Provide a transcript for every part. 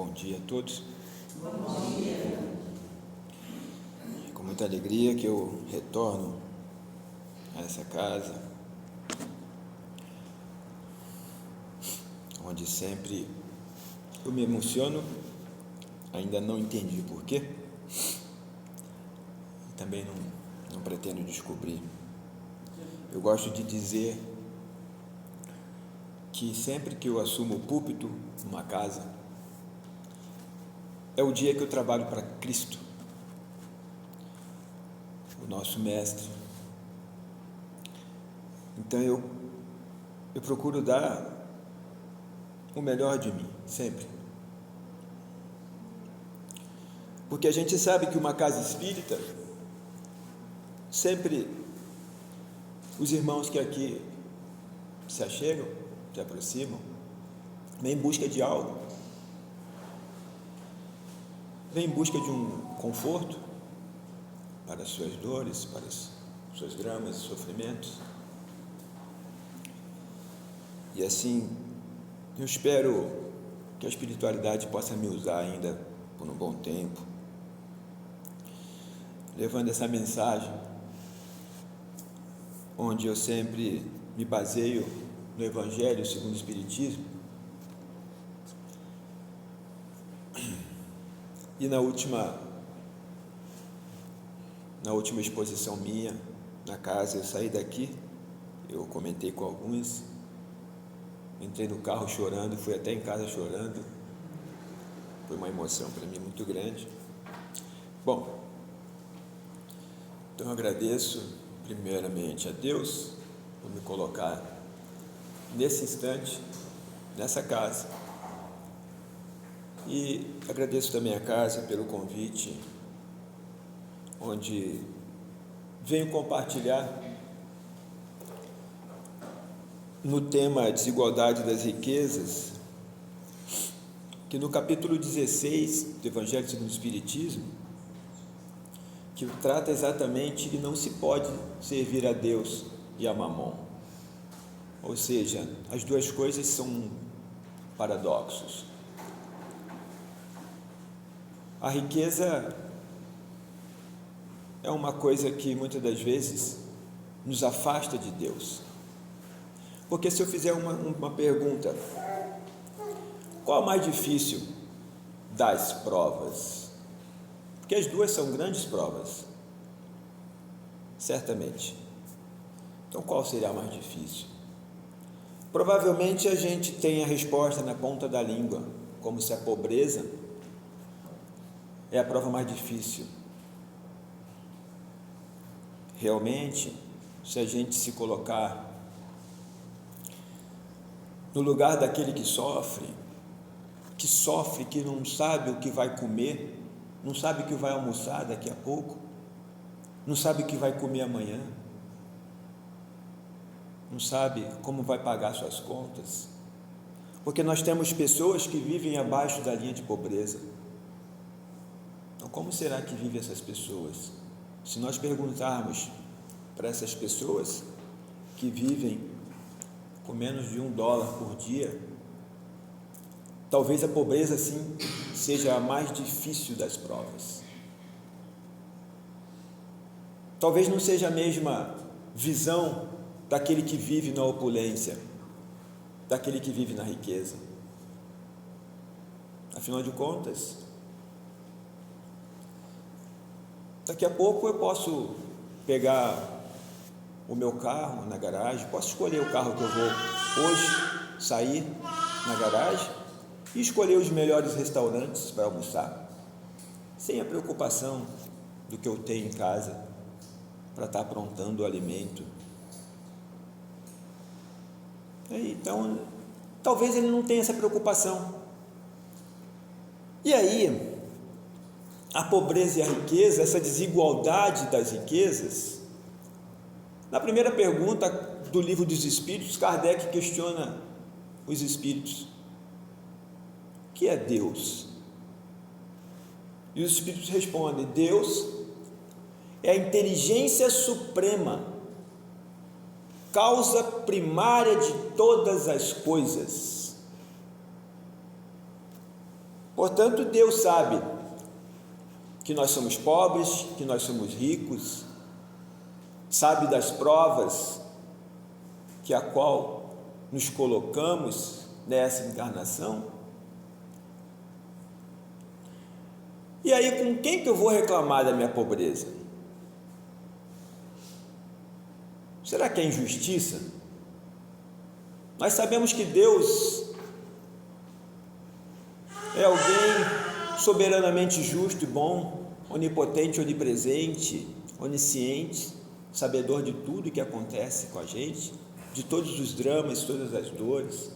Bom dia a todos. Bom dia. É com muita alegria que eu retorno a essa casa, onde sempre eu me emociono, ainda não entendi porquê, e também não pretendo descobrir. Eu gosto de dizer que sempre que eu assumo o púlpito numa casa, é o dia que eu trabalho para Cristo, o nosso Mestre. Então eu procuro dar o melhor de mim, sempre. Porque a gente sabe que uma casa espírita, sempre os irmãos que aqui se achegam, se aproximam, vêm em busca de algo, vêm em busca de um conforto para as suas dores, para os seus dramas e sofrimentos. E assim, eu espero que a espiritualidade possa me usar ainda por um bom tempo, levando essa mensagem, onde eu sempre me baseio no Evangelho segundo o Espiritismo. E na última exposição minha na casa, eu saí daqui, eu comentei com alguns, entrei no carro chorando, fui até em casa chorando. Foi uma emoção para mim muito grande. Bom, então eu agradeço primeiramente a Deus por me colocar nesse instante, nessa casa, e agradeço também a casa pelo convite, onde venho compartilhar no tema desigualdade das riquezas, que no capítulo 16 do Evangelho segundo o Espiritismo, que trata exatamente que não se pode servir a Deus e a Mamon, ou seja, as duas coisas são paradoxos. A riqueza é uma coisa que muitas das vezes nos afasta de Deus. Porque se eu fizer uma pergunta, qual é mais difícil das provas? Porque as duas são grandes provas, certamente. Então qual seria a mais difícil? Provavelmente a gente tem a resposta na ponta da língua, como se a pobreza é a prova mais difícil. Realmente, se a gente se colocar no lugar daquele que sofre, que não sabe o que vai comer, não sabe o que vai almoçar daqui a pouco, não sabe o que vai comer amanhã, não sabe como vai pagar suas contas, porque nós temos pessoas que vivem abaixo da linha de pobreza. Então, como será que vivem essas pessoas? Se nós perguntarmos para essas pessoas que vivem com menos de $1 por dia, talvez a pobreza sim seja a mais difícil das provas. Talvez não seja a mesma visão daquele que vive na opulência, daquele que vive na riqueza. Afinal de contas, daqui a pouco eu posso pegar o meu carro na garagem, posso escolher o carro que eu vou hoje, sair na garagem e escolher os melhores restaurantes para almoçar, sem a preocupação do que eu tenho em casa para estar aprontando o alimento. Então, talvez ele não tenha essa preocupação. E aí, a pobreza e a riqueza, essa desigualdade das riquezas. Na primeira pergunta do Livro dos Espíritos, Kardec questiona os espíritos: o que é Deus? E os espíritos respondem: Deus é a inteligência suprema, causa primária de todas as coisas. Portanto, Deus sabe que nós somos pobres, que nós somos ricos, sabe das provas que a qual nos colocamos nessa encarnação. E aí, com quem que eu vou reclamar da minha pobreza? Será que é injustiça? Nós sabemos que Deus é alguém soberanamente justo e bom, onipotente, onipresente, onisciente, sabedor de tudo que acontece com a gente, de todos os dramas, todas as dores,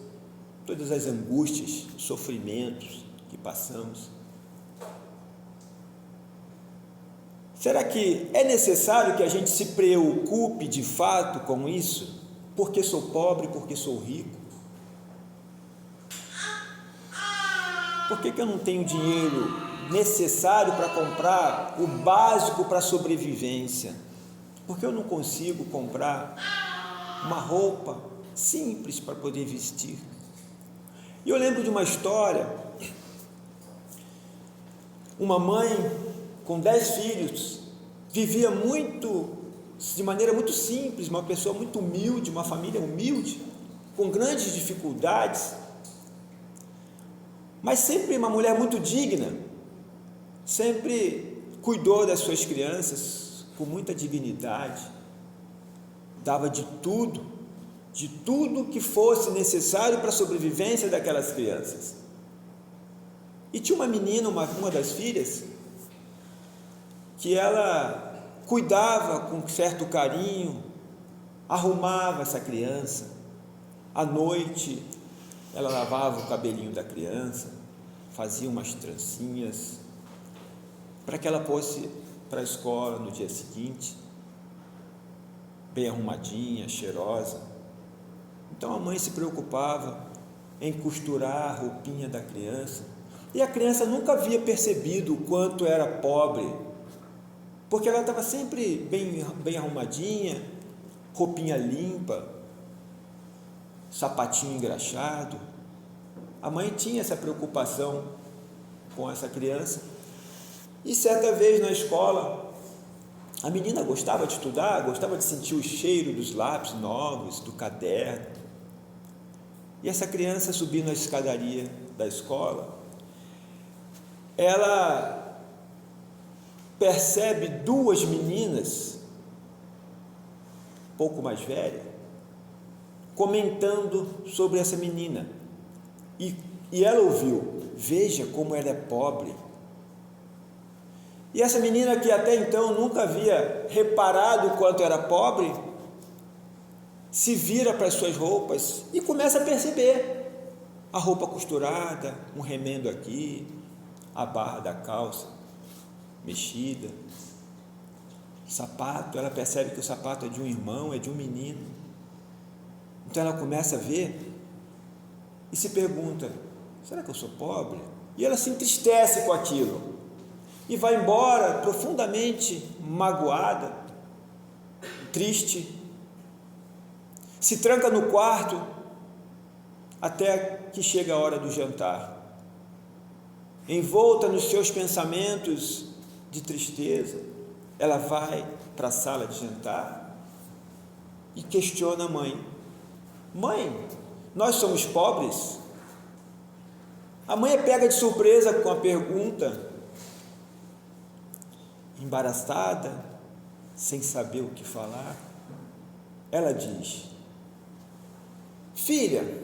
todas as angústias, sofrimentos que passamos. Será que é necessário que a gente se preocupe de fato com isso? Porque sou pobre, porque sou rico? Por que eu não tenho dinheiro necessário para comprar o básico para a sobrevivência? Por que eu não consigo comprar uma roupa simples para poder vestir? E eu lembro de uma história, uma mãe com 10 filhos, vivia de maneira muito simples, uma pessoa muito humilde, uma família humilde, com grandes dificuldades, mas sempre uma mulher muito digna, sempre cuidou das suas crianças com muita dignidade, dava de tudo que fosse necessário para a sobrevivência daquelas crianças. E tinha uma menina, uma das filhas, que ela cuidava com certo carinho, arrumava essa criança. À noite, ela lavava o cabelinho da criança, fazia umas trancinhas, para que ela fosse para a escola no dia seguinte, bem arrumadinha, cheirosa. Então a mãe se preocupava em costurar a roupinha da criança, e a criança nunca havia percebido o quanto era pobre, porque ela estava sempre bem arrumadinha, roupinha limpa, sapatinho engraxado. A mãe tinha essa preocupação com essa criança. E certa vez na escola, a menina gostava de estudar, gostava de sentir o cheiro dos lápis novos, do caderno. E essa criança, subindo a escadaria da escola, ela percebe duas meninas, pouco mais velhas, comentando sobre essa menina. E ela ouviu: veja como ela é pobre. E essa menina, que até então nunca havia reparado o quanto era pobre, se vira para as suas roupas e começa a perceber a roupa costurada, um remendo aqui, a barra da calça mexida, sapato. Ela percebe que o sapato é de um irmão, é de um menino. Então ela começa a ver e se pergunta: será que eu sou pobre? E ela se entristece com aquilo e vai embora profundamente magoada, triste, se tranca no quarto até que chega a hora do jantar. Envolta nos seus pensamentos de tristeza, ela vai para a sala de jantar e questiona a mãe: mãe, nós somos pobres? A mãe é pega de surpresa com a pergunta, embaraçada, sem saber o que falar. Ela diz: filha,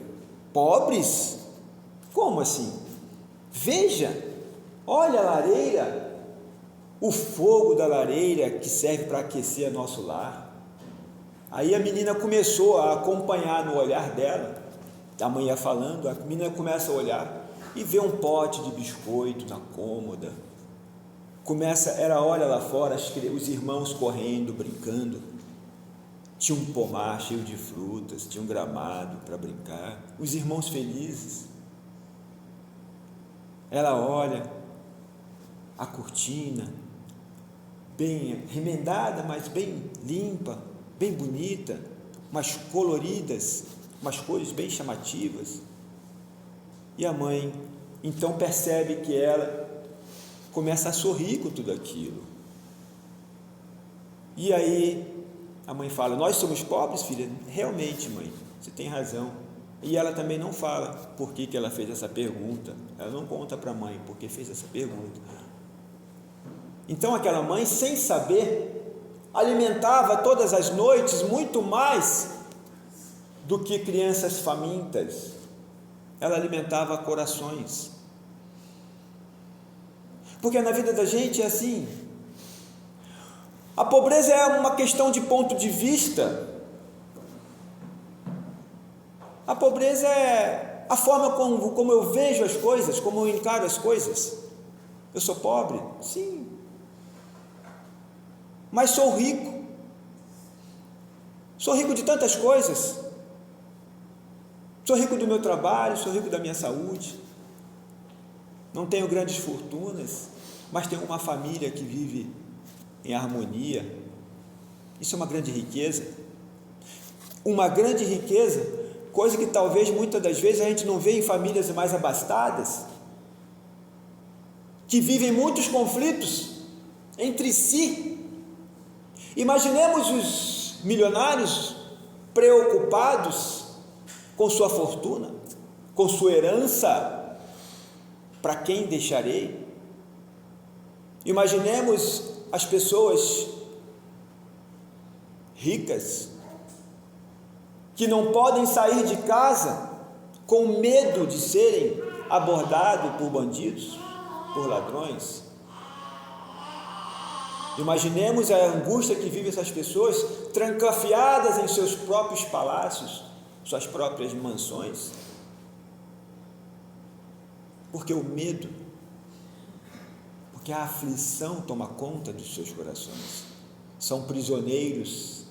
pobres? Como assim? Veja, olha a lareira, o fogo da lareira que serve para aquecer nosso lar. Aí a menina começou a acompanhar no olhar dela, a mãe ia falando, a menina começa a olhar e vê um pote de biscoito na cômoda. Ela olha lá fora, os irmãos correndo, brincando. Tinha um pomar cheio de frutas, tinha um gramado para brincar, os irmãos felizes. Ela olha a cortina, bem remendada, mas bem limpa, bem bonita, umas coloridas, umas cores bem chamativas. E a mãe Então percebe que ela começa a sorrir com tudo aquilo. E aí a mãe fala: nós somos pobres, filha? Realmente, mãe, você tem razão. E ela também não fala por que ela fez essa pergunta. Ela não conta para a mãe por que fez essa pergunta. Então aquela mãe, sem saber, alimentava todas as noites muito mais do que crianças famintas. Ela alimentava corações. Porque na vida da gente é assim. A pobreza é uma questão de ponto de vista. A pobreza é a forma como eu vejo as coisas, como eu encaro as coisas. Eu sou pobre? Sim. Mas sou rico. Sou rico de tantas coisas. Sou rico do meu trabalho, sou rico da minha saúde. Não tenho grandes fortunas, mas tenho uma família que vive em harmonia. Isso é uma grande riqueza. Uma grande riqueza, coisa que talvez muitas das vezes a gente não vê em famílias mais abastadas, que vivem muitos conflitos entre si. Imaginemos os milionários preocupados com sua fortuna, com sua herança, para quem deixarei? Imaginemos as pessoas ricas que não podem sair de casa com medo de serem abordados por bandidos, por ladrões. Imaginemos a angústia que vivem essas pessoas trancafiadas em seus próprios palácios, suas próprias mansões, porque o medo, porque a aflição toma conta dos seus corações. São prisioneiros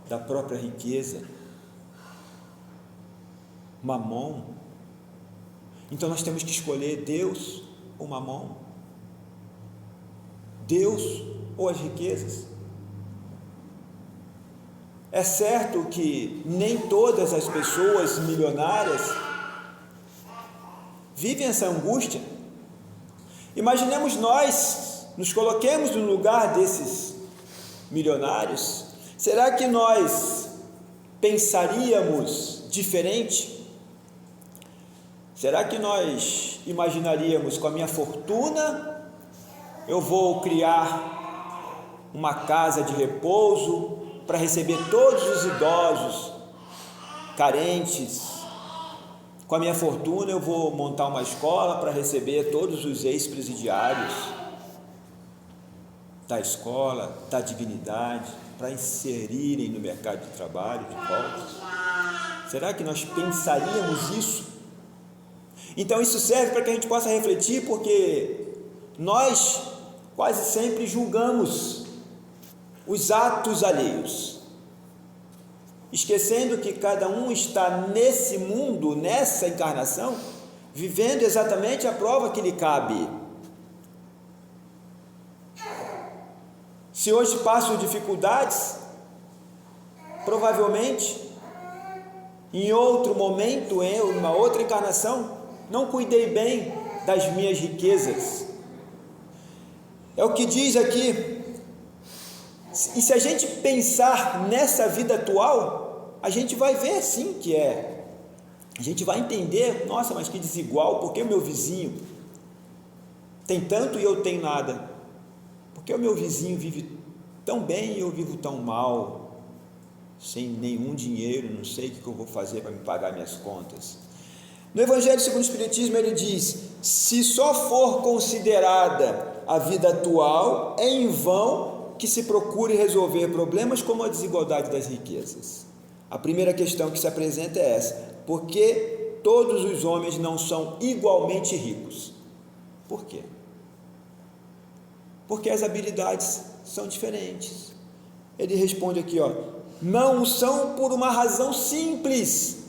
da própria riqueza, Mamon. Então nós temos que escolher Deus ou Mamon, Deus ou as riquezas. É certo que nem todas as pessoas milionárias vivem essa angústia. Imaginemos nós, nos coloquemos no lugar desses milionários. Será que nós pensaríamos diferente? Será que nós imaginaríamos, com a minha fortuna, eu vou criar uma casa de repouso para receber todos os idosos carentes? Com a minha fortuna eu vou montar uma escola para receber todos os ex-presidiários da escola, da dignidade, para inserirem no mercado de trabalho de volta. Será que nós pensaríamos isso? Então isso serve para que a gente possa refletir, porque nós quase sempre julgamos os atos alheios, esquecendo que cada um está nesse mundo, nessa encarnação, vivendo exatamente a prova que lhe cabe. Se hoje passo dificuldades, provavelmente em outro momento, em uma outra encarnação, não cuidei bem das minhas riquezas. É o que diz aqui. E se a gente pensar nessa vida atual, a gente vai ver sim que é. A gente vai entender: nossa, mas que desigual, porque o meu vizinho tem tanto e eu tenho nada? Porque o meu vizinho vive tão bem e eu vivo tão mal, sem nenhum dinheiro, não sei o que eu vou fazer para me pagar minhas contas. No Evangelho segundo o Espiritismo ele diz: se só for considerada a vida atual, é em vão que se procure resolver problemas como a desigualdade das riquezas. A primeira questão que se apresenta é essa: por que todos os homens não são igualmente ricos? Por quê? Porque as habilidades são diferentes. Ele responde aqui, não são por uma razão simples.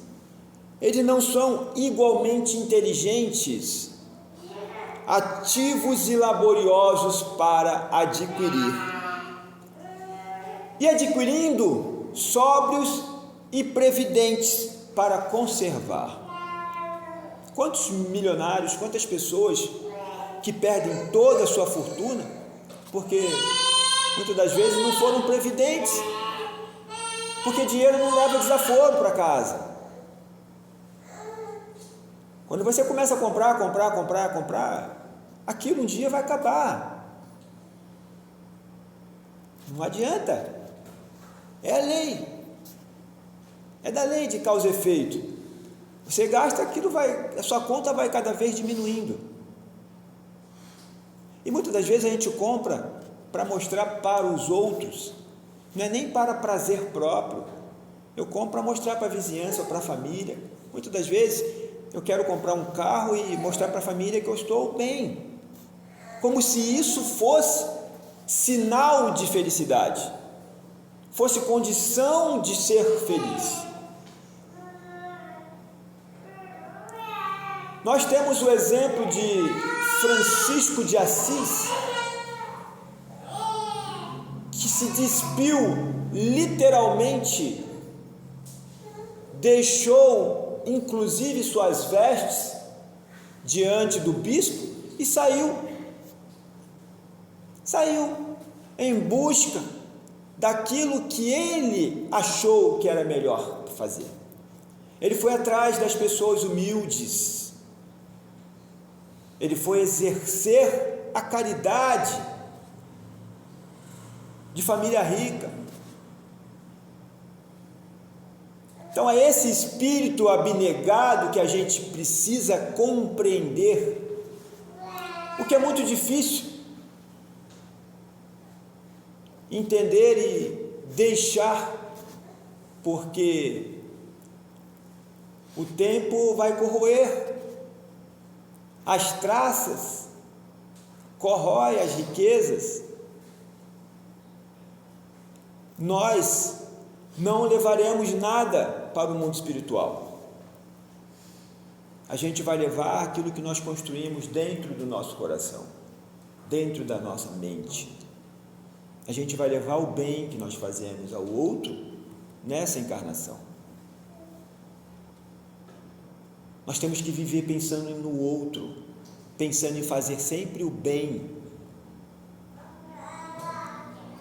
Eles não são igualmente inteligentes, ativos e laboriosos para adquirir. E adquirindo, sóbrios e previdentes para conservar. Quantos milionários, quantas pessoas que perdem toda a sua fortuna porque muitas das vezes não foram previdentes, porque dinheiro não leva desaforo para casa. Quando você começa a comprar, aquilo um dia vai acabar. Não adianta. É a lei. É da lei de causa e efeito. Você gasta, a sua conta vai cada vez diminuindo. E muitas das vezes a gente compra para mostrar para os outros, não é nem para prazer próprio. Eu compro para mostrar para a vizinhança ou para a família. Muitas das vezes eu quero comprar um carro e mostrar para a família que eu estou bem, como se isso fosse sinal de felicidade, fosse condição de ser feliz. Nós temos o exemplo de Francisco de Assis, que se despiu literalmente, deixou inclusive suas vestes diante do bispo e saiu em busca daquilo que ele achou que era melhor fazer. Ele foi atrás das pessoas humildes, ele foi exercer a caridade de família rica. Então é esse espírito abnegado que a gente precisa compreender, o que é muito difícil entender e deixar, porque o tempo vai corroer, as traças corroem as riquezas. Nós não levaremos nada para o mundo espiritual. A gente vai levar aquilo que nós construímos dentro do nosso coração, dentro da nossa mente. A gente vai levar o bem que nós fazemos ao outro nessa encarnação. Nós temos que viver pensando no outro, pensando em fazer sempre o bem.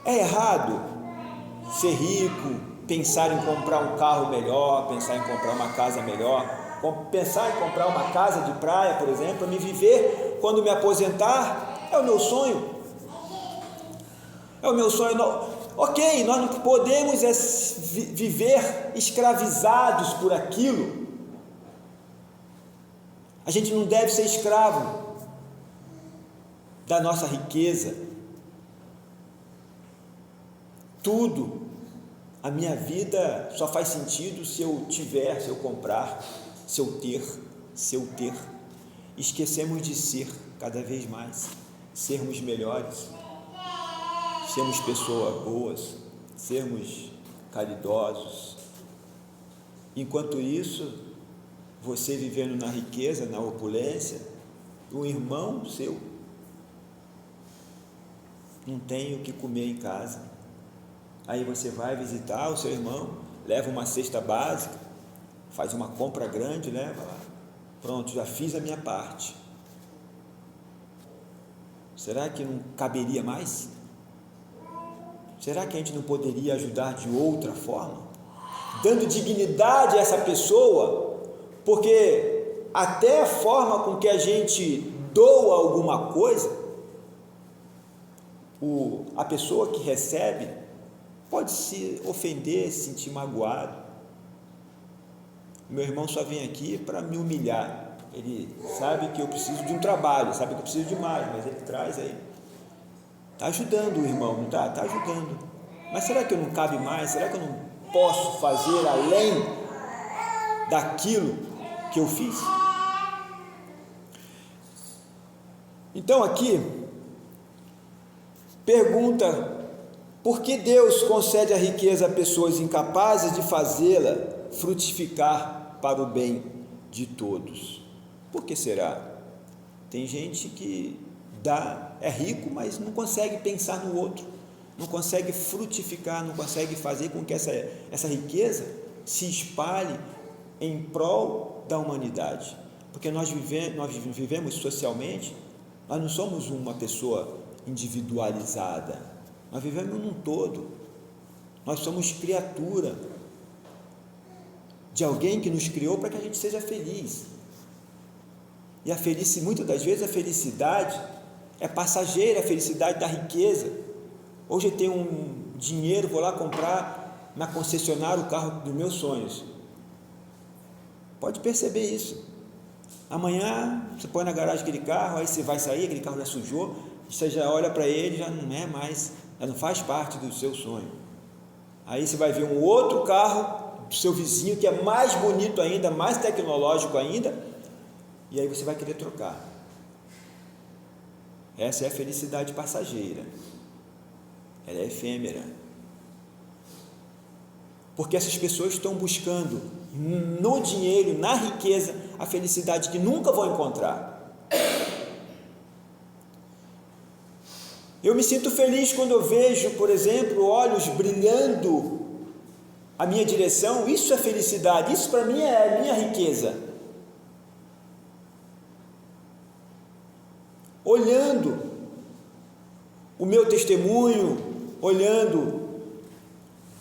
É errado ser rico, pensar em comprar um carro melhor, pensar em comprar uma casa melhor, pensar em comprar uma casa de praia, por exemplo, para me viver quando me aposentar. É o meu sonho. É o meu sonho. Ok, nós não podemos viver escravizados por aquilo. A gente não deve ser escravo da nossa riqueza. Tudo, a minha vida só faz sentido se eu tiver, se eu comprar, se eu ter. Esquecemos de ser cada vez mais, sermos melhores, sermos pessoas boas, sermos caridosos. Enquanto isso, você vivendo na riqueza, na opulência, um irmão seu não tem o que comer em casa. Aí você vai visitar o seu irmão, leva uma cesta básica, faz uma compra grande, leva lá. Pronto, já fiz a minha parte. Será que não caberia mais? Será que a gente não poderia ajudar de outra forma? Dando dignidade a essa pessoa, porque até a forma com que a gente doa alguma coisa, a pessoa que recebe pode se ofender, se sentir magoado. Meu irmão só vem aqui para me humilhar. Ele sabe que eu preciso de um trabalho, sabe que eu preciso de mais, mas ele traz aí. Está ajudando o irmão, não está? Está ajudando. Mas será que eu não cabe mais? Será que eu não posso fazer além daquilo que eu fiz? Então aqui pergunta: por que Deus concede a riqueza a pessoas incapazes de fazê-la frutificar para o bem de todos? Por que será? Tem gente que é rico, mas não consegue pensar no outro, não consegue frutificar, não consegue fazer com que essa riqueza se espalhe em prol da humanidade. porque nós vivemos socialmente, nós não somos uma pessoa individualizada, nós vivemos num todo, nós somos criatura de alguém que nos criou para que a gente seja feliz, e muitas das vezes a felicidade é passageira, a felicidade da riqueza. Hoje eu tenho um dinheiro, vou lá comprar na concessionária o carro dos meus sonhos, pode perceber isso. Amanhã você põe na garagem aquele carro, aí você vai sair, aquele carro já sujou, você já olha para ele, já não é mais, já não faz parte do seu sonho. Aí você vai ver um outro carro do seu vizinho que é mais bonito ainda, mais tecnológico ainda, e aí você vai querer trocar. Essa é a felicidade passageira, ela é efêmera, porque essas pessoas estão buscando no dinheiro, na riqueza, a felicidade que nunca vão encontrar. Eu me sinto feliz quando eu vejo, por exemplo, olhos brilhando a minha direção. Isso é felicidade, isso para mim é a minha riqueza. Olhando o meu testemunho, olhando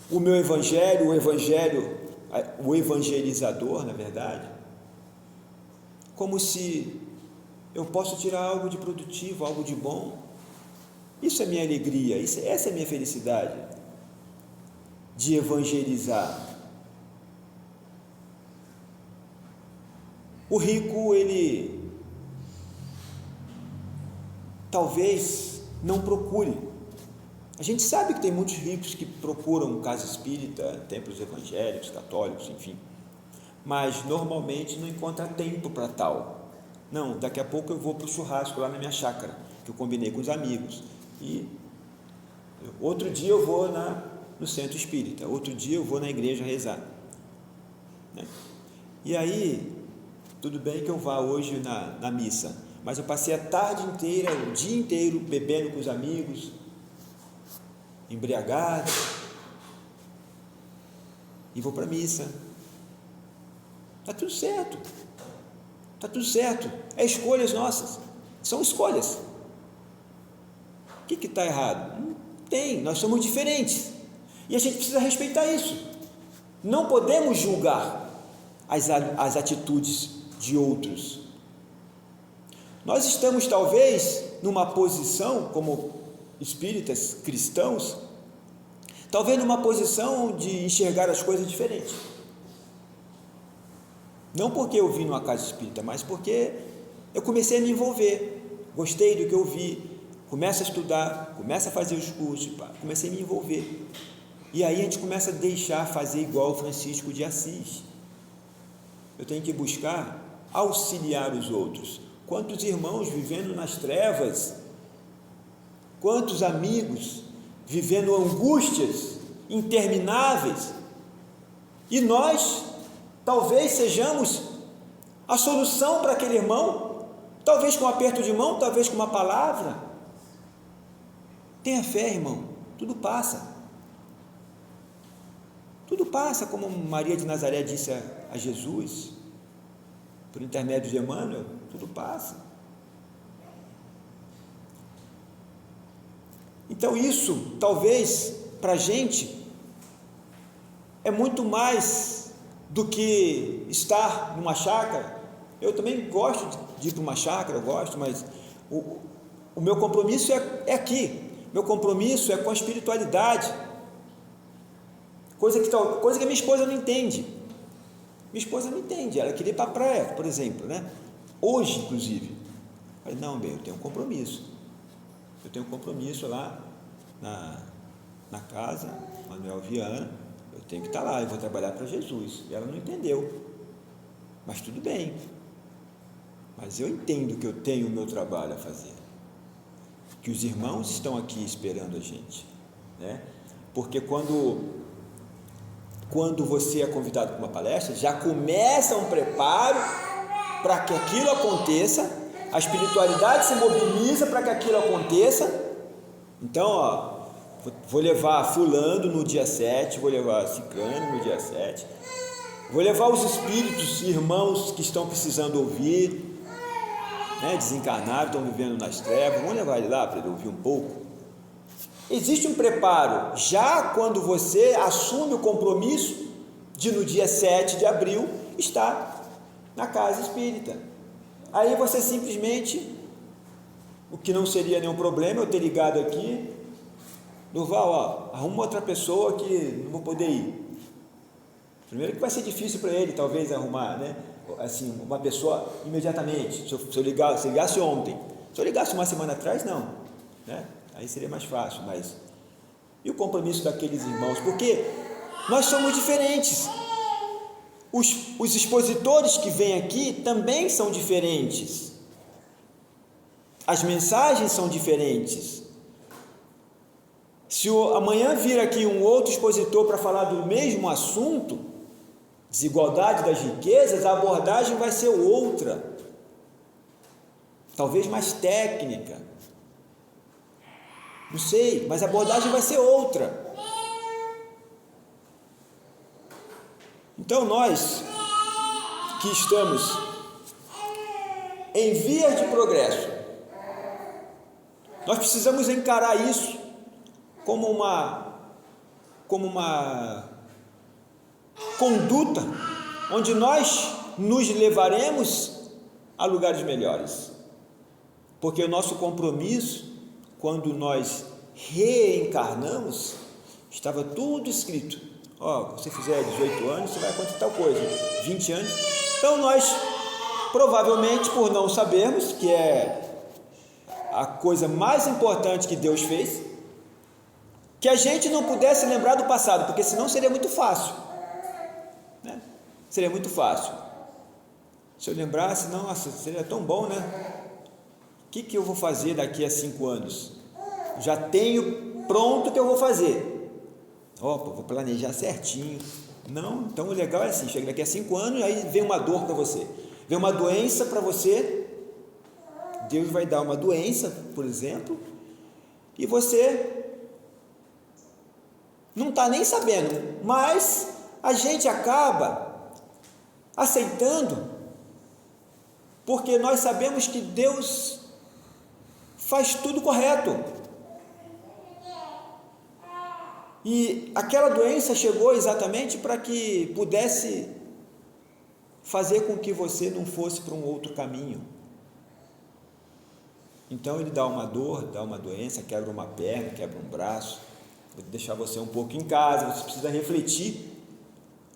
o meu evangelho, o evangelizador, na verdade, como se eu posso tirar algo de produtivo, algo de bom. Isso é minha alegria, essa é minha felicidade, de evangelizar. O rico, ele talvez não procure. A gente sabe que tem muitos ricos que procuram casa espírita, templos evangélicos, católicos, enfim, mas normalmente não encontra tempo para tal. Não, daqui a pouco eu vou para o churrasco lá na minha chácara, que eu combinei com os amigos, e outro dia eu vou no centro espírita, outro dia eu vou na igreja rezar, né? E aí, tudo bem que eu vá hoje na missa, mas eu passei a tarde inteira, o dia inteiro, bebendo com os amigos, embriagado, e vou para a missa. Está tudo certo, é escolhas nossas, são escolhas. O que está errado? Não tem, nós somos diferentes, e a gente precisa respeitar isso. Não podemos julgar as atitudes de outros. Nós estamos talvez numa posição, como espíritas cristãos, talvez numa posição de enxergar as coisas diferentes. Não porque eu vim numa casa espírita, mas porque eu comecei a me envolver, gostei do que eu vi, começa a estudar, começa a fazer os cursos, comecei a me envolver, e aí a gente começa a deixar fazer igual o Francisco de Assis. Eu tenho que buscar auxiliar os outros. Quantos irmãos vivendo nas trevas, quantos amigos vivendo angústias intermináveis, e nós talvez sejamos a solução para aquele irmão, talvez com um aperto de mão, talvez com uma palavra. Tenha fé, irmão, tudo passa, como Maria de Nazaré disse a Jesus, por intermédio de Emmanuel, tudo passa. Então isso, talvez, para a gente, é muito mais do que estar numa chácara. Eu também gosto de ir para uma chácara, eu gosto, mas o meu compromisso é aqui, meu compromisso é com a espiritualidade, coisa que a minha esposa não entende. Minha esposa não entende, ela queria ir para a praia, por exemplo, né? Hoje, inclusive. Eu falei, não, bem, eu tenho um compromisso lá na casa, Manuel Viana, eu tenho que estar lá, eu vou trabalhar para Jesus. E ela não entendeu, mas tudo bem, mas eu entendo que eu tenho o meu trabalho a fazer, que os irmãos estão aqui esperando a gente, né? Porque quando você é convidado para uma palestra, já começa um preparo para que aquilo aconteça, a espiritualidade se mobiliza para que aquilo aconteça. Então, vou levar fulano no dia 7, vou levar ciclano no dia 7, Vou levar os espíritos, irmãos que estão precisando ouvir, né, desencarnaram, estão vivendo nas trevas, vamos levar ele lá para ele ouvir um pouco. Existe um preparo, já quando você assume o compromisso de no dia 7 de abril estar na casa espírita. Aí você simplesmente, o que não seria nenhum problema, eu ter ligado aqui, Durval, arruma outra pessoa que não vou poder ir. Primeiro que vai ser difícil para ele, talvez, arrumar, né? Assim, uma pessoa imediatamente. Se eu ligasse ontem, se eu ligasse uma semana atrás, não, né? Aí seria mais fácil, mas e o compromisso daqueles irmãos? Porque nós somos diferentes. Os expositores que vêm aqui também são diferentes. As mensagens são diferentes. Se amanhã vir aqui um outro expositor para falar do mesmo assunto, desigualdade das riquezas, a abordagem vai ser outra, talvez mais técnica, não sei, mas a abordagem vai ser outra. Então nós que estamos em vias de progresso, nós precisamos encarar isso como uma conduta onde nós nos levaremos a lugares melhores, porque o nosso compromisso, quando nós reencarnamos, estava tudo escrito. Você fizer 18 anos, você vai acontecer tal coisa, 20 anos. Então nós, provavelmente, por não sabermos, que é a coisa mais importante que Deus fez, que a gente não pudesse lembrar do passado, porque senão seria muito fácil, né? Seria muito fácil. Se eu lembrasse, nossa, seria tão bom, né? O que eu vou fazer daqui a 5 anos? Já tenho pronto o que eu vou fazer. Vou planejar certinho. Não, então o legal é assim, chega daqui a 5 anos, aí vem uma dor para você, vem uma doença para você, Deus vai dar uma doença, por exemplo, e você não está nem sabendo, mas a gente acaba aceitando, porque nós sabemos que Deus faz tudo correto. E aquela doença chegou exatamente para que pudesse fazer com que você não fosse para um outro caminho. Então ele dá uma dor, dá uma doença, quebra uma perna, quebra um braço, vou deixar você um pouco em casa, você precisa refletir.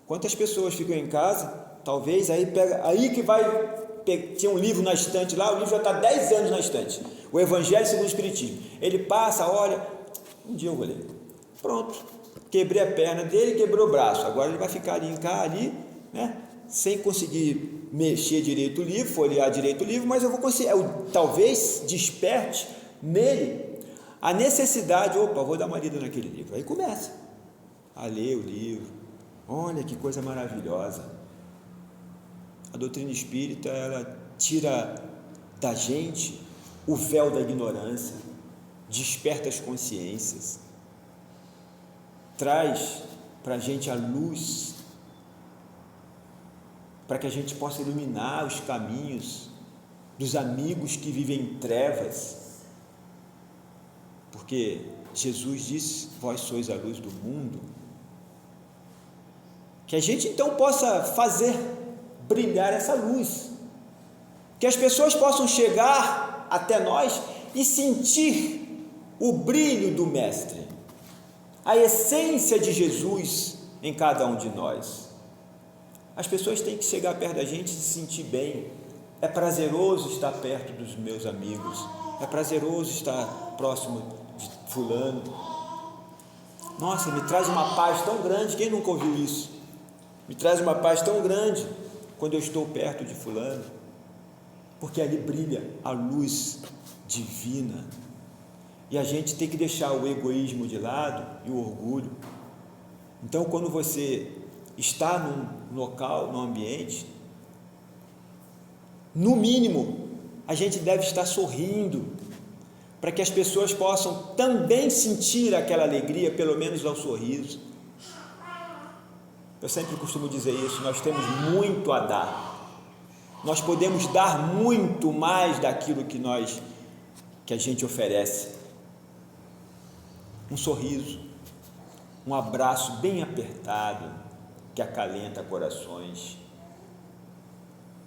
Quantas pessoas ficam em casa, talvez, aí que vai, tinha um livro na estante lá, o livro já está 10 anos na estante, o Evangelho segundo o Espiritismo, ele passa, olha, um dia eu vou ler, pronto, quebrei a perna dele, quebrou o braço, agora ele vai ficar ali, né, sem conseguir mexer direito o livro, folhear direito o livro, mas eu vou conseguir, talvez desperte nele a necessidade, vou dar uma lida naquele livro, aí começa a ler o livro, olha que coisa maravilhosa. A doutrina espírita, ela tira da gente o véu da ignorância, desperta as consciências, traz para a gente a luz, para que a gente possa iluminar os caminhos dos amigos que vivem em trevas, porque Jesus disse, vós sois a luz do mundo, que a gente então possa fazer brilhar essa luz, que as pessoas possam chegar até nós e sentir o brilho do Mestre, a essência de Jesus em cada um de nós. As pessoas têm que chegar perto da gente e se sentir bem. É prazeroso estar perto dos meus amigos, é prazeroso estar próximo de fulano. Nossa, me traz uma paz tão grande, quem nunca ouviu isso? Me traz uma paz tão grande quando eu estou perto de fulano, porque ali brilha a luz divina, e a gente tem que deixar o egoísmo de lado e o orgulho. Então, quando você está num local, num ambiente, no mínimo, a gente deve estar sorrindo, para que as pessoas possam também sentir aquela alegria, pelo menos ao sorriso. Eu sempre costumo dizer isso, nós temos muito a dar. Nós podemos dar muito mais daquilo que a gente oferece. Um sorriso, um abraço bem apertado, que acalenta corações.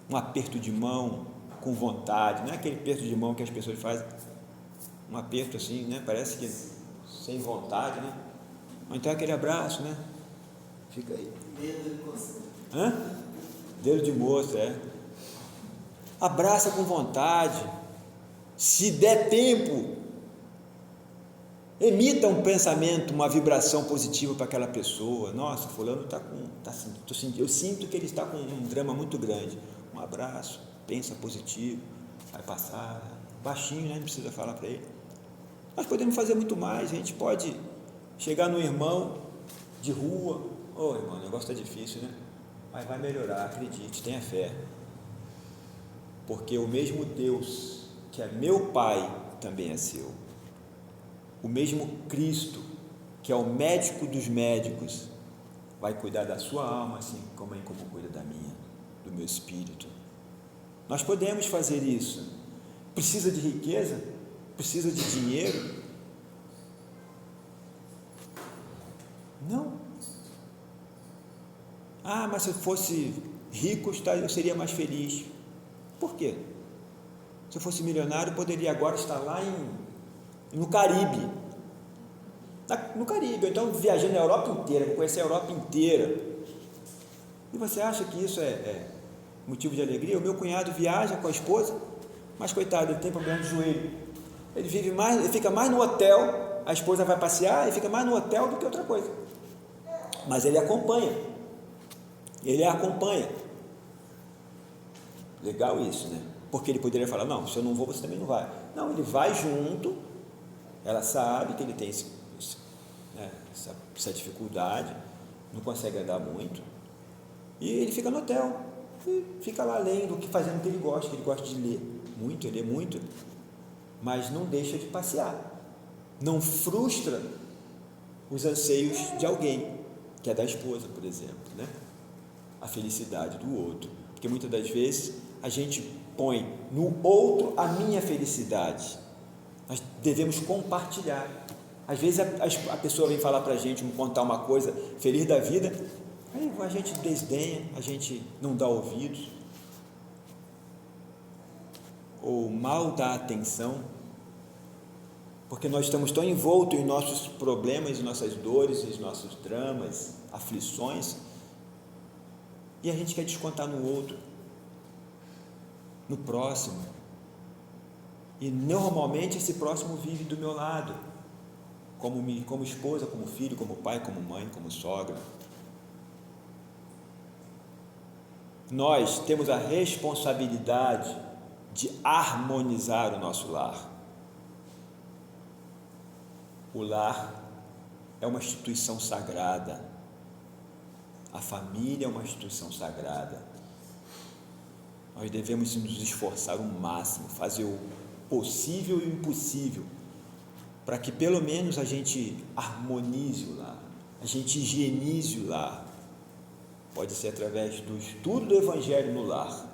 Um aperto de mão com vontade, não é aquele aperto de mão que as pessoas fazem, um aperto assim, né? Parece que sem vontade, né? Ou então aquele abraço, né? Fica aí. Dedo de moça. Dedo de moça, é. Abraça com vontade. Se der tempo, emita um pensamento, uma vibração positiva para aquela pessoa. Nossa, fulano eu sinto que ele está com um drama muito grande. Um abraço, pensa positivo, vai passar, baixinho, né? Não precisa falar para ele. Nós podemos fazer muito mais. A gente pode chegar no irmão de rua. Ô, irmão, o negócio está difícil, né? Mas vai melhorar, acredite, tenha fé. Porque o mesmo Deus que é meu Pai também é seu. O mesmo Cristo, que é o médico dos médicos, vai cuidar da sua alma, assim como cuida da minha, do meu espírito. Nós podemos fazer isso. Precisa de riqueza? Precisa de dinheiro? Não. Ah, mas se eu fosse rico, eu seria mais feliz. Por quê? Se eu fosse milionário, eu poderia agora estar lá no Caribe. No Caribe, ou então viajando na Europa inteira, vou conhecer a Europa inteira. E você acha que isso é motivo de alegria? O meu cunhado viaja com a esposa, mas coitado, ele tem problema de joelho. Ele fica mais no hotel, a esposa vai passear e fica mais no hotel do que outra coisa. Mas ele acompanha. Legal isso, né? Porque ele poderia falar, não, se eu não vou, você também não vai. Não, ele vai junto, ela sabe que ele tem essa dificuldade, não consegue andar muito, e ele fica no hotel, e fica lá lendo, fazendo o que ele gosta de ler muito, ele lê muito, mas não deixa de passear, não frustra os anseios de alguém, que é da esposa, por exemplo, né? A felicidade do outro, porque muitas das vezes a gente põe no outro a minha felicidade. Nós devemos compartilhar. Às vezes a pessoa vem falar para a gente, contar uma coisa feliz da vida, aí a gente desdenha, a gente não dá ouvidos, ou mal dá atenção, porque nós estamos tão envoltos em nossos problemas, em nossas dores, em nossos dramas, aflições, e a gente quer descontar no outro, no próximo, e normalmente esse próximo vive do meu lado, como esposa, como filho, como pai, como mãe, como sogra. Nós temos a responsabilidade de harmonizar o nosso lar. O lar é uma instituição sagrada, a família é uma instituição sagrada. Nós devemos nos esforçar o máximo, fazer o possível e o impossível, para que pelo menos a gente harmonize o lar, a gente higienize o lar. Pode ser através do estudo do Evangelho no lar,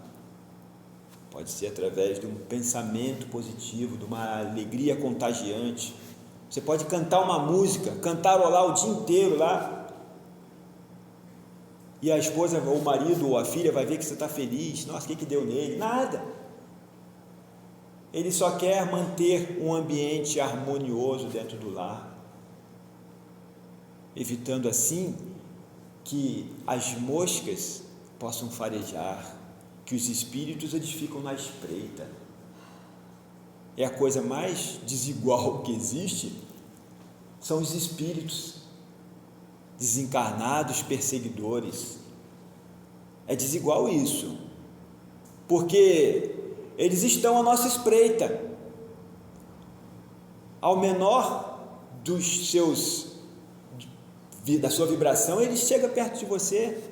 pode ser através de um pensamento positivo, de uma alegria contagiante. Você pode cantar uma música, cantarolar o dia inteiro lá, e a esposa, ou o marido, ou a filha vai ver que você está feliz. Nossa, o que deu nele? Nada. Ele só quer manter um ambiente harmonioso dentro do lar, evitando assim que as moscas possam farejar, que os espíritos eles ficam na espreita. É a coisa mais desigual que existe, são os espíritos desencarnados, perseguidores. É desigual isso, porque eles estão à nossa espreita. Ao menor da sua vibração, ele chega perto de você.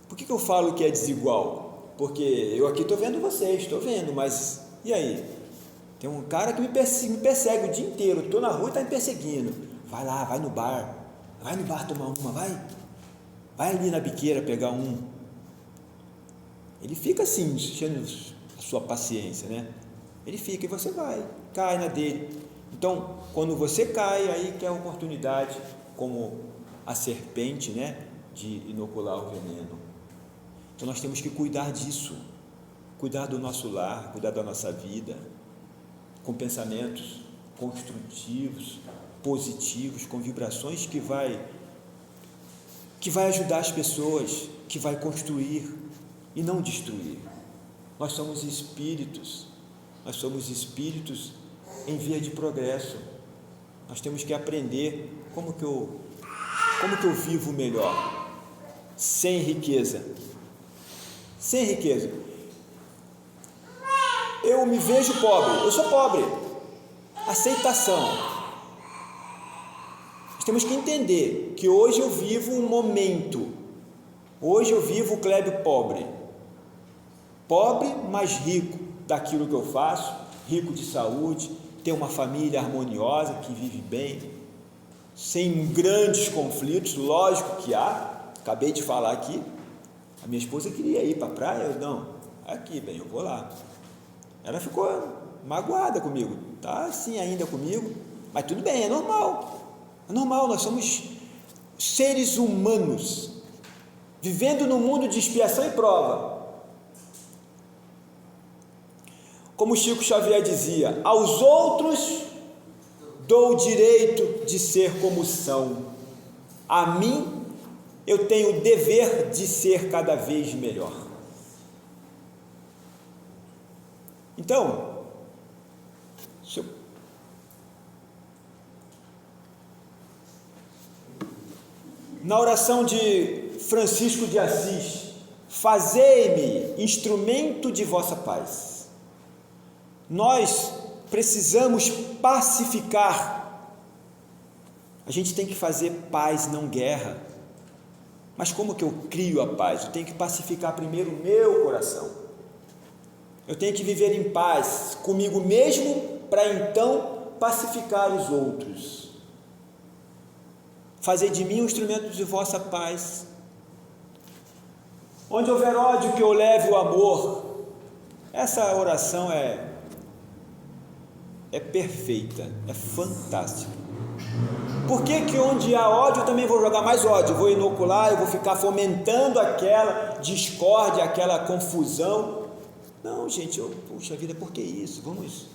Por que eu falo que é desigual? Porque eu aqui estou vendo vocês, mas e aí? Tem um cara que me persegue o dia inteiro, estou na rua e está me perseguindo. Vai lá, vai no bar tomar uma, vai. vai ali na biqueira pegar um. Ele fica assim, enchendo a sua paciência, né? Ele fica e você vai, cai na dele. Então, quando você cai, aí que é a oportunidade, como a serpente, né, de inocular o veneno. Então nós temos que cuidar disso, cuidar do nosso lar, cuidar da nossa vida, com pensamentos construtivos, positivos, com vibrações que vai ajudar as pessoas, que vai construir e não destruir. Nós somos espíritos em via de progresso. Nós temos que aprender como que eu vivo melhor, sem riqueza. Sem riqueza. Eu me vejo pobre, eu sou pobre. Aceitação. Nós temos que entender que hoje eu vivo um momento. Hoje eu vivo o Clébio pobre. Pobre, mas rico daquilo que eu faço, rico de saúde, ter uma família harmoniosa, que vive bem, sem grandes conflitos, lógico que há. Acabei de falar aqui, a minha esposa queria ir para a praia, eu não, aqui, bem, eu vou lá. Ela ficou magoada comigo, está assim ainda comigo, mas tudo bem, é normal, nós somos seres humanos, vivendo num mundo de expiação e prova. Como Chico Xavier dizia, aos outros dou o direito de ser como são, a mim eu tenho o dever de ser cada vez melhor. Então, na oração de Francisco de Assis, fazei-me instrumento de vossa paz. Nós precisamos pacificar. A gente tem que fazer paz, não guerra. Mas como que eu crio a paz? Eu tenho que pacificar primeiro o meu coração. Eu tenho que viver em paz comigo mesmo, para então pacificar os outros. Fazei de mim um instrumento de vossa paz. Onde houver ódio, que eu leve o amor. Essa oração é perfeita, é fantástica. Por que onde há ódio eu também vou jogar mais ódio, vou inocular, eu vou ficar fomentando aquela discórdia, aquela confusão? Não, gente, puxa vida, por que isso? Vamos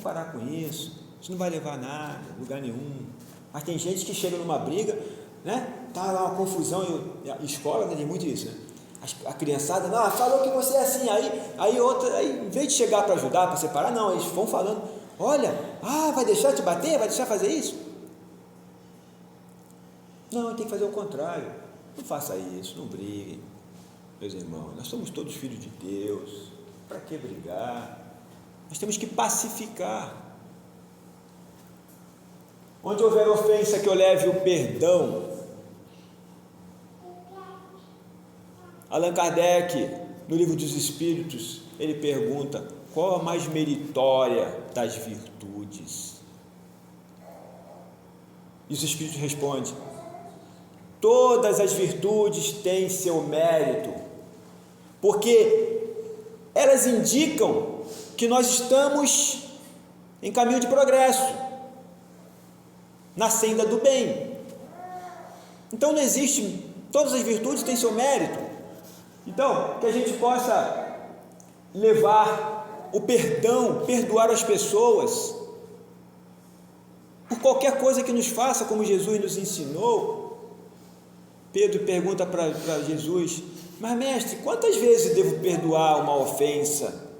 parar com isso, isso não vai levar a nada, lugar nenhum. Mas tem gente que chega numa briga, né? Tá lá uma confusão, a escola tem muito isso, né? A criançada, não, falou que você é assim, aí outra, em vez de chegar para ajudar, para separar, não, eles vão falando, olha, vai deixar te bater, vai deixar fazer isso? Não, tem que fazer o contrário, não faça isso, não briguem, meus irmãos, nós somos todos filhos de Deus, para que brigar? Nós temos que pacificar. Onde houver ofensa, que eu leve o perdão. Allan Kardec, no Livro dos Espíritos, ele pergunta, qual a mais meritória das virtudes? E os Espíritos respondem, todas as virtudes têm seu mérito, porque elas indicam que nós estamos em caminho de progresso, na senda do bem. Então não existe, todas as virtudes têm seu mérito. Então, que a gente possa levar o perdão, perdoar as pessoas por qualquer coisa que nos faça, como Jesus nos ensinou. Pedro pergunta para Jesus, mas mestre, quantas vezes devo perdoar uma ofensa?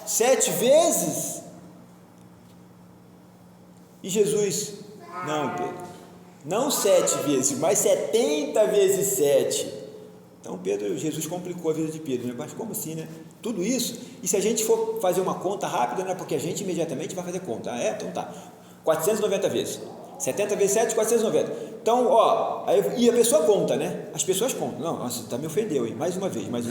7 vezes? E Jesus, não, Pedro, não 7 vezes, mas 70 vezes 7. Então Jesus complicou a vida de Pedro, né? Mas como assim, né? Tudo isso, e se a gente for fazer uma conta rápida, né? Porque a gente imediatamente vai fazer conta, então tá, 490 vezes, 70 vezes 7, 490, então, e a pessoa conta, né? As pessoas contam, não, nossa, tá, me ofendeu, hein? Mais uma vez, né?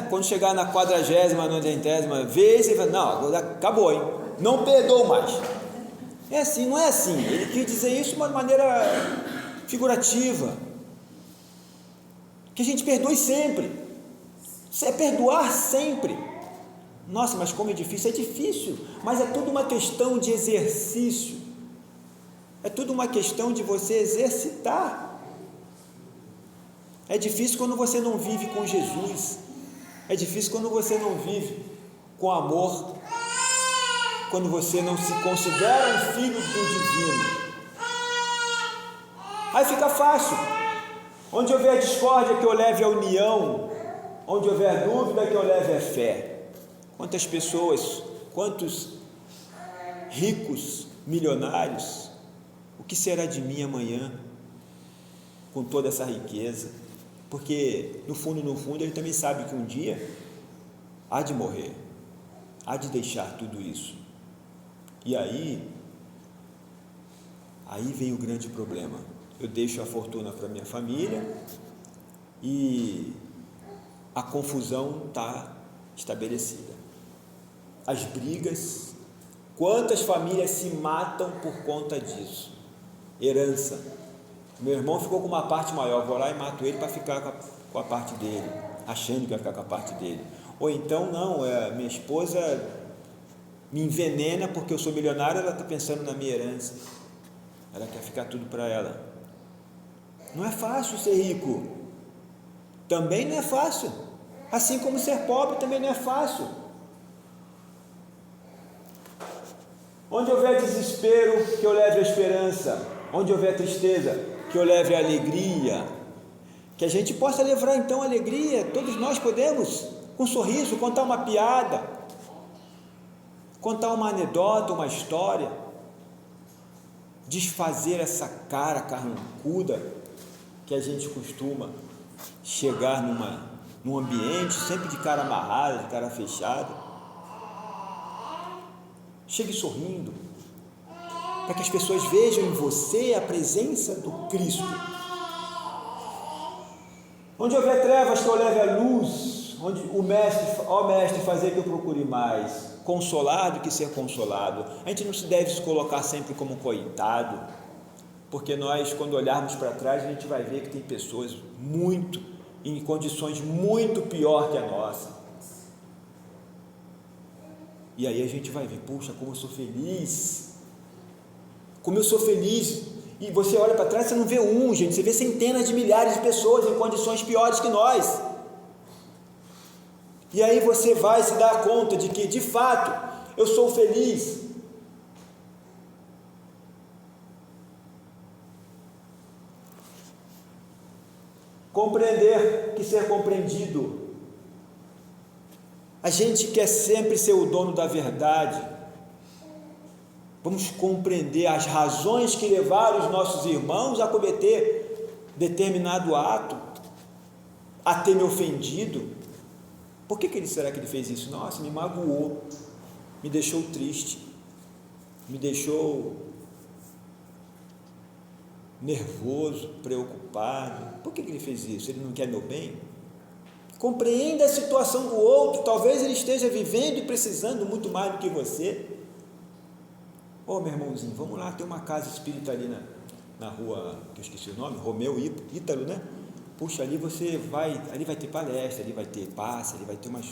Quando chegar na 40ª, 90ª vez, ele fala, não, agora acabou, hein? Não perdoou mais. É assim, não é assim, ele quis dizer isso de uma maneira figurativa. Que a gente perdoe sempre. É perdoar sempre. Nossa, mas como é difícil? É difícil, mas é tudo uma questão de exercício. É tudo uma questão de você exercitar. É difícil quando você não vive com Jesus. É difícil quando você não vive com amor. Quando você não se considera um filho do divino. Aí fica fácil. Onde houver discórdia, que eu leve a união. Onde houver dúvida, que eu leve a fé. Quantas pessoas, quantos ricos, milionários, o que será de mim amanhã com toda essa riqueza? Porque no fundo, ele também sabe que um dia há de morrer, há de deixar tudo isso. E aí vem o grande problema. Eu deixo a fortuna para minha família e a confusão está estabelecida. As brigas, quantas famílias se matam por conta disso? Herança. Meu irmão ficou com uma parte maior, vou lá e mato ele para ficar com a parte dele, achando que vai ficar com a parte dele. Ou então, não, minha esposa me envenena porque eu sou milionário, ela está pensando na minha herança, ela quer ficar tudo para ela. Não é fácil ser rico, também não é fácil, assim como ser pobre também não é fácil. Onde houver desespero, que eu leve a esperança. Onde houver tristeza, que eu leve a alegria. Que a gente possa levar então a alegria. Todos nós podemos, com um sorriso, contar uma piada, contar uma anedota, uma história, desfazer essa cara carrancuda que a gente costuma chegar num ambiente sempre de cara amarrada, de cara fechada. Chegue sorrindo, para que as pessoas vejam em você a presença do Cristo. Onde houver trevas, que eu leve a luz. Onde o mestre, ó mestre, fazer que eu procure mais consolar do que ser consolado. A gente não se deve se colocar sempre como coitado, porque nós, quando olharmos para trás, a gente vai ver que tem pessoas em condições muito pior que a nossa. E aí a gente vai ver, puxa, como eu sou feliz, e você olha para trás, você não vê gente, você vê centenas de milhares de pessoas em condições piores que nós, e aí você vai se dar conta de que, de fato, eu sou feliz. Compreender que ser compreendido. A gente quer sempre ser o dono da verdade. Vamos compreender as razões que levaram os nossos irmãos a cometer determinado ato, a ter me ofendido. Por que será que ele fez isso? Nossa, me magoou, me deixou triste, me deixou nervoso, preocupado. Por que ele fez isso? Ele não quer meu bem? Compreenda a situação do outro. Talvez ele esteja vivendo e precisando muito mais do que você. Meu irmãozinho, vamos lá, tem uma casa espírita ali na rua, que eu esqueci o nome, Romeu Ítalo, né? Puxa, ali você vai, ali vai ter palestra, ali vai ter passe, ali vai ter umas,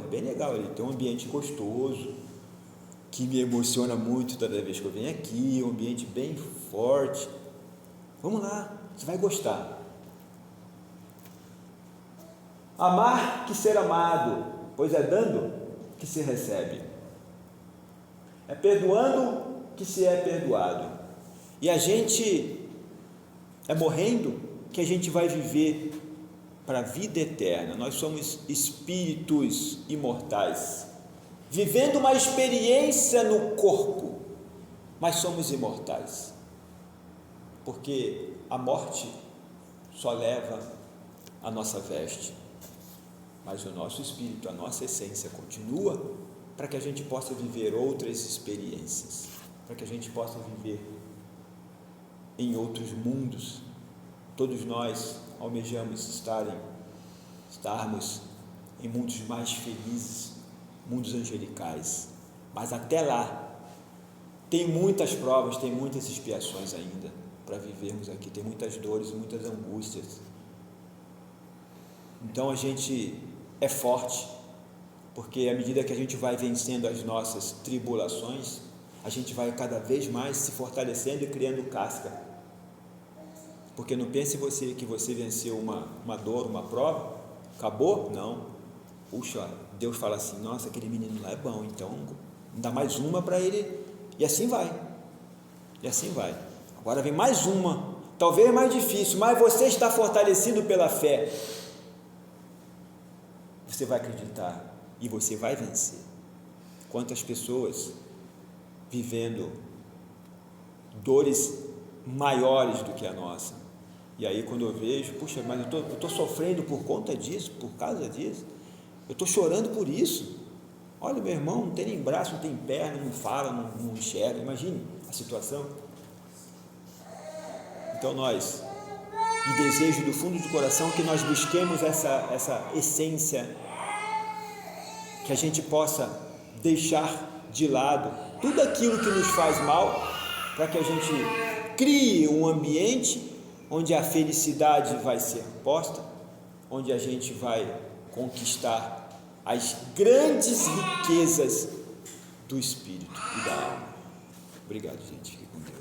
bem legal ali, tem um ambiente gostoso, que me emociona muito toda vez que eu venho aqui, um ambiente bem forte. Vamos lá, você vai gostar. Amar que ser amado, pois é dando que se recebe. É perdoando que se é perdoado. E a gente é morrendo que a gente vai viver para a vida eterna. Nós somos espíritos imortais, vivendo uma experiência no corpo, mas somos imortais, porque a morte só leva a nossa veste, mas o nosso espírito, a nossa essência continua, para que a gente possa viver outras experiências, para que a gente possa viver em outros mundos. Todos nós almejamos estarmos em mundos mais felizes, mundos angelicais, mas até lá tem muitas provas, tem muitas expiações ainda. para vivermos aqui, tem muitas dores, muitas angústias. Então a gente é forte, porque à medida que a gente vai vencendo as nossas tribulações, a gente vai cada vez mais se fortalecendo e criando casca. Porque não pense você que você venceu uma dor, uma prova, acabou? Não. Puxa, Deus fala assim, nossa, aquele menino lá é bom, então dá mais uma para ele, e assim vai. E assim vai. Agora vem mais uma, talvez mais difícil, mas você está fortalecido pela fé. Você vai acreditar e você vai vencer. Quantas pessoas vivendo dores maiores do que a nossa. E aí quando eu vejo, puxa, mas eu estou sofrendo por conta disso, por causa disso. Eu estou chorando por isso. Olha, meu irmão, não tem nem braço, não tem perna, não fala, não enxerga. Imagine a situação. Então nós, e desejo do fundo do coração que nós busquemos essa essência, que a gente possa deixar de lado tudo aquilo que nos faz mal, para que a gente crie um ambiente onde a felicidade vai ser posta, onde a gente vai conquistar as grandes riquezas do espírito e da alma. Obrigado, gente. Fique com Deus.